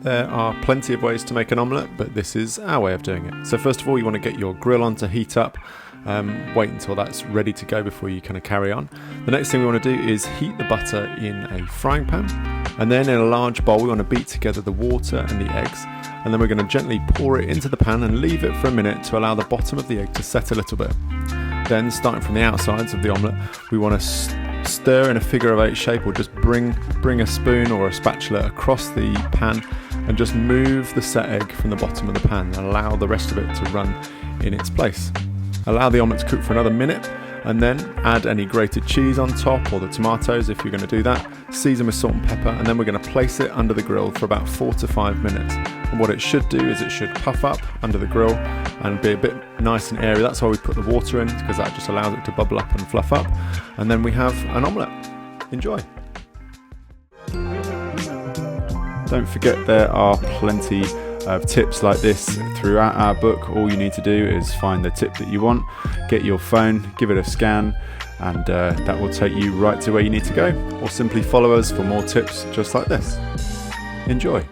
There are plenty of ways to make an omelette, but this is our way of doing it. So first of all, you want to get your grill on to heat up. Wait until that's ready to go before you kind of carry on. The next thing we want to do is heat the butter in a frying pan, and then in a large bowl we want to beat together the water and the eggs, and then we're going to gently pour it into the pan and leave it for a minute to allow the bottom of the egg to set a little bit. Then, starting from the outsides of the omelette, we want to stir in a figure of 8 shape, or just bring a spoon or a spatula across the pan and just move the set egg from the bottom of the pan and allow the rest of it to run in its place. Allow the omelette to cook for another minute, and then add any grated cheese on top, or the tomatoes if you're going to do that. Season with salt and pepper, and then we're going to place it under the grill for about 4 to 5 minutes. And what it should do is it should puff up under the grill and be a bit nice and airy. That's why we put the water in, because that just allows it to bubble up and fluff up. And then we have an omelette. Enjoy. Don't forget, there are plenty of tips like this throughout our book. All you need to do is find the tip that you want, get your phone, give it a scan, and that will take you right to where you need to go. Or simply follow us for more tips just like this. Enjoy.